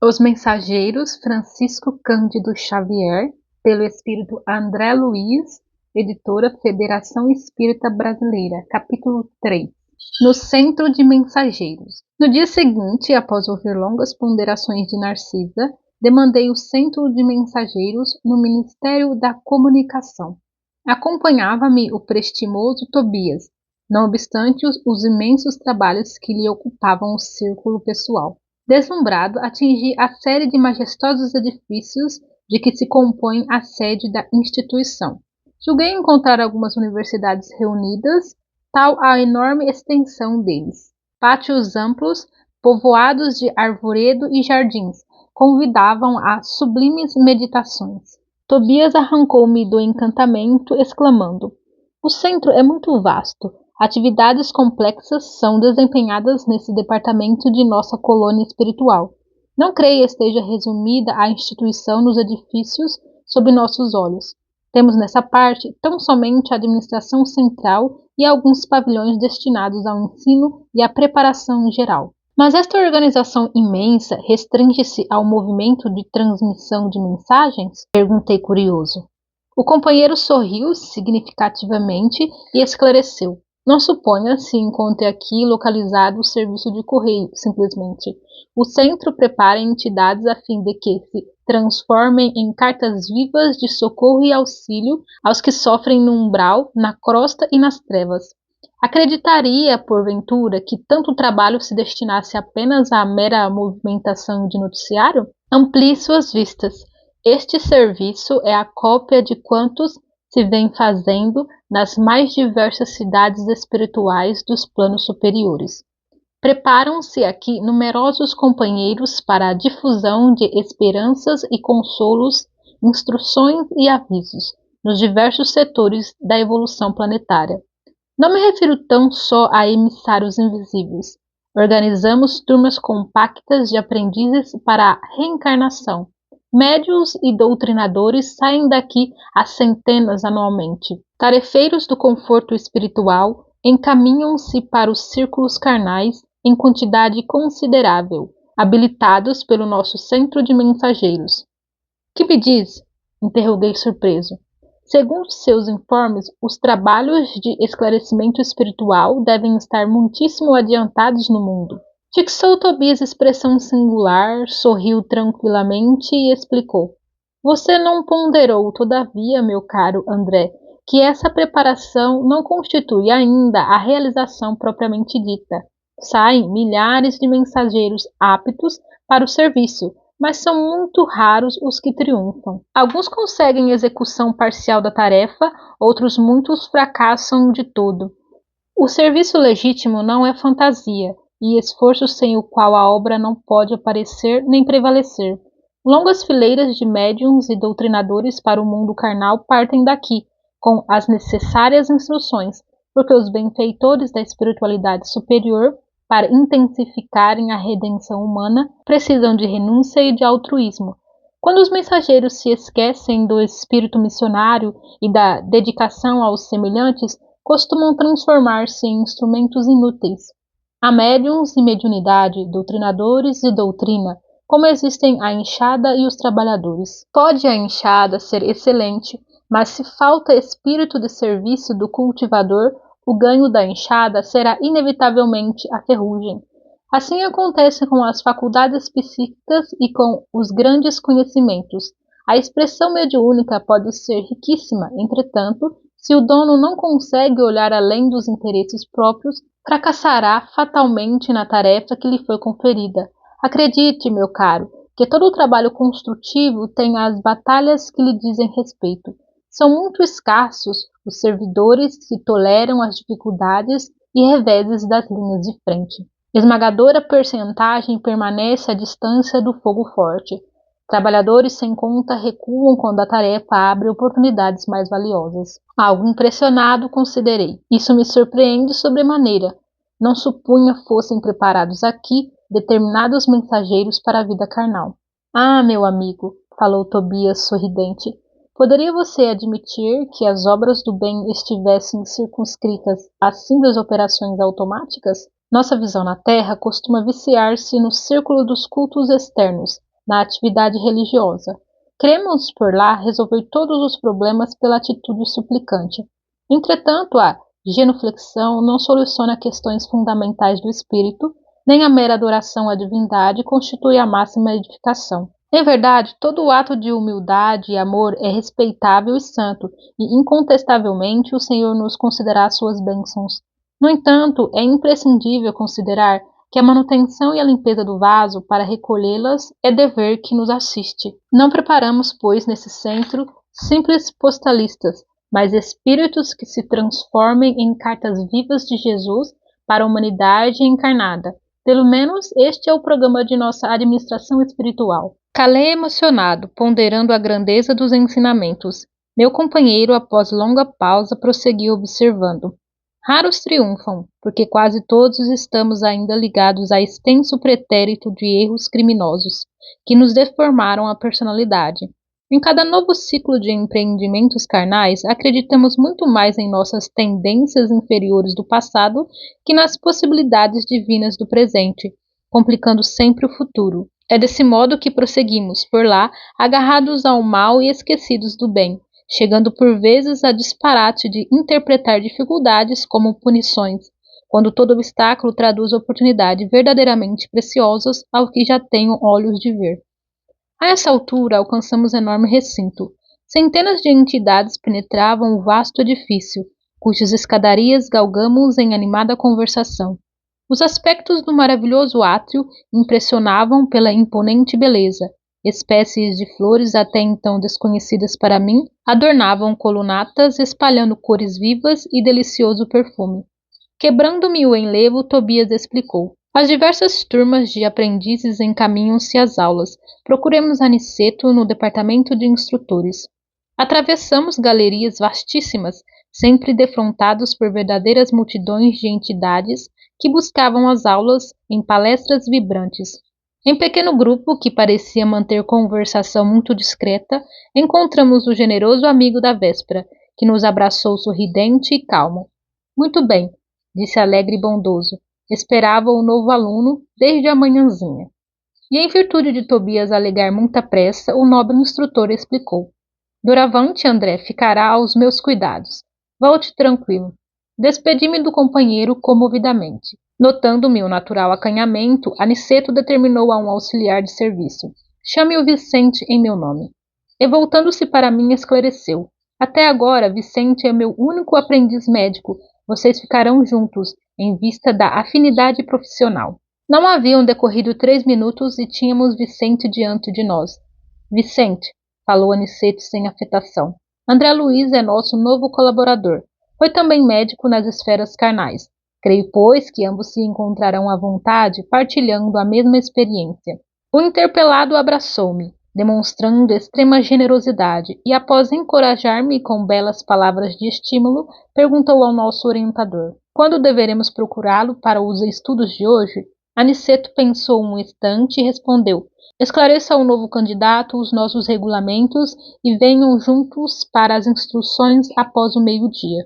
Os Mensageiros, Francisco Cândido Xavier, pelo espírito André Luiz, editora Federação Espírita Brasileira, capítulo 3. No Centro de Mensageiros. No dia seguinte, após ouvir longas ponderações de Narcisa, demandei o Centro de Mensageiros no Ministério da Comunicação. Acompanhava-me o prestimoso Tobias, não obstante os imensos trabalhos que lhe ocupavam o círculo pessoal. Deslumbrado, atingi a série de majestosos edifícios de que se compõe a sede da instituição. Julguei encontrar algumas universidades reunidas, tal a enorme extensão deles. Pátios amplos, povoados de arvoredo e jardins, convidavam a sublimes meditações. Tobias arrancou-me do encantamento, exclamando: "O centro é muito vasto. Atividades complexas são desempenhadas nesse departamento de nossa colônia espiritual. Não creia esteja resumida a instituição nos edifícios sob nossos olhos. Temos nessa parte tão somente a administração central e alguns pavilhões destinados ao ensino e à preparação geral. Mas esta organização imensa restringe-se ao movimento de transmissão de mensagens?" Perguntei curioso. O companheiro sorriu significativamente e esclareceu: "Não suponha se encontre aqui localizado o serviço de correio, simplesmente. O centro prepara entidades a fim de que se transformem em cartas vivas de socorro e auxílio aos que sofrem no umbral, na crosta e nas trevas. Acreditaria, porventura, que tanto trabalho se destinasse apenas à mera movimentação de noticiário? Amplie suas vistas. Este serviço é a cópia de quantos se vem fazendo nas mais diversas cidades espirituais dos planos superiores. Preparam-se aqui numerosos companheiros para a difusão de esperanças e consolos, instruções e avisos nos diversos setores da evolução planetária. Não me refiro tão só a emissários invisíveis. Organizamos turmas compactas de aprendizes para a reencarnação. Médiuns e doutrinadores saem daqui a centenas anualmente. Tarefeiros do conforto espiritual encaminham-se para os círculos carnais em quantidade considerável, habilitados pelo nosso centro de mensageiros. Que me diz? Interroguei surpreso. Segundo seus informes, os trabalhos de esclarecimento espiritual devem estar muitíssimo adiantados no mundo. Fixou Tobias expressão singular, sorriu tranquilamente e explicou: "Você não ponderou, todavia, meu caro André, que essa preparação não constitui ainda a realização propriamente dita. Saem milhares de mensageiros aptos para o serviço, mas são muito raros os que triunfam. Alguns conseguem execução parcial da tarefa, outros muitos fracassam de todo. O serviço legítimo não é fantasia, e esforço sem o qual a obra não pode aparecer nem prevalecer. Longas fileiras de médiuns e doutrinadores para o mundo carnal partem daqui, com as necessárias instruções, porque os benfeitores da espiritualidade superior, para intensificarem a redenção humana, precisam de renúncia e de altruísmo. Quando os mensageiros se esquecem do espírito missionário e da dedicação aos semelhantes, costumam transformar-se em instrumentos inúteis. Há médiuns e mediunidade, doutrinadores e doutrina, como existem a enxada e os trabalhadores. Pode a enxada ser excelente, mas se falta espírito de serviço do cultivador, o ganho da enxada será inevitavelmente a ferrugem. Assim acontece com as faculdades psíquicas e com os grandes conhecimentos. A expressão mediúnica pode ser riquíssima, entretanto, se o dono não consegue olhar além dos interesses próprios, fracassará fatalmente na tarefa que lhe foi conferida. Acredite, meu caro, que todo o trabalho construtivo tem as batalhas que lhe dizem respeito. São muito escassos os servidores que toleram as dificuldades e reveses das linhas de frente. Esmagadora percentagem permanece à distância do fogo forte. Trabalhadores sem conta recuam quando a tarefa abre oportunidades mais valiosas. Algo impressionado, considerei: "Isso me surpreende sobremaneira. Não supunha fossem preparados aqui determinados mensageiros para a vida carnal." "Ah, meu amigo", falou Tobias sorridente, "poderia você admitir que as obras do bem estivessem circunscritas a simples operações automáticas? Nossa visão na Terra costuma viciar-se no círculo dos cultos externos, na atividade religiosa. Queremos por lá resolver todos os problemas pela atitude suplicante. Entretanto, a genuflexão não soluciona questões fundamentais do espírito, nem a mera adoração à divindade constitui a máxima edificação. Em verdade, todo ato de humildade e amor é respeitável e santo, e incontestavelmente o Senhor nos concederá suas bênçãos. No entanto, é imprescindível considerar que a manutenção e a limpeza do vaso para recolhê-las é dever que nos assiste. Não preparamos, pois, nesse centro, simples postalistas, mas espíritos que se transformem em cartas vivas de Jesus para a humanidade encarnada. Pelo menos este é o programa de nossa administração espiritual. Calei emocionado, ponderando a grandeza dos ensinamentos. Meu companheiro, após longa pausa, prosseguiu observando. Raros triunfam, porque quase todos estamos ainda ligados a extenso pretérito de erros criminosos, que nos deformaram a personalidade. Em cada novo ciclo de empreendimentos carnais, acreditamos muito mais em nossas tendências inferiores do passado que nas possibilidades divinas do presente, complicando sempre o futuro. É desse modo que prosseguimos por lá, agarrados ao mal e esquecidos do bem, chegando por vezes a disparate de interpretar dificuldades como punições, quando todo obstáculo traduz oportunidades verdadeiramente preciosas ao que já tenho olhos de ver. A essa altura alcançamos enorme recinto. Centenas de entidades penetravam o vasto edifício, cujas escadarias galgamos em animada conversação. Os aspectos do maravilhoso átrio impressionavam pela imponente beleza. Espécies de flores até então desconhecidas para mim adornavam colunatas espalhando cores vivas e delicioso perfume. Quebrando-me o enlevo, Tobias explicou. As diversas turmas de aprendizes encaminham-se às aulas. Procuremos Aniceto no departamento de instrutores. Atravessamos galerias vastíssimas, sempre defrontados por verdadeiras multidões de entidades que buscavam as aulas em palestras vibrantes. Em pequeno grupo, que parecia manter conversação muito discreta, encontramos o generoso amigo da véspera, que nos abraçou sorridente e calmo. Muito bem, disse alegre e bondoso. Esperava o novo aluno desde a manhãzinha. E em virtude de Tobias alegar muita pressa, o nobre instrutor explicou. Doravante, André, ficará aos meus cuidados. Volte tranquilo. Despedi-me do companheiro comovidamente. Notando meu natural acanhamento, Aniceto determinou a um auxiliar de serviço. Chame o Vicente em meu nome. E voltando-se para mim, esclareceu. Até agora, Vicente é meu único aprendiz médico. Vocês ficarão juntos, em vista da afinidade profissional. Não haviam decorrido 3 minutos e tínhamos Vicente diante de nós. Vicente, falou Aniceto sem afetação. André Luiz é nosso novo colaborador. Foi também médico nas esferas carnais. Creio, pois, que ambos se encontrarão à vontade, partilhando a mesma experiência. O interpelado abraçou-me, demonstrando extrema generosidade, e após encorajar-me com belas palavras de estímulo, perguntou ao nosso orientador: quando deveremos procurá-lo para os estudos de hoje? Aniceto pensou um instante e respondeu: esclareça ao novo candidato os nossos regulamentos e venham juntos para as instruções após o meio-dia.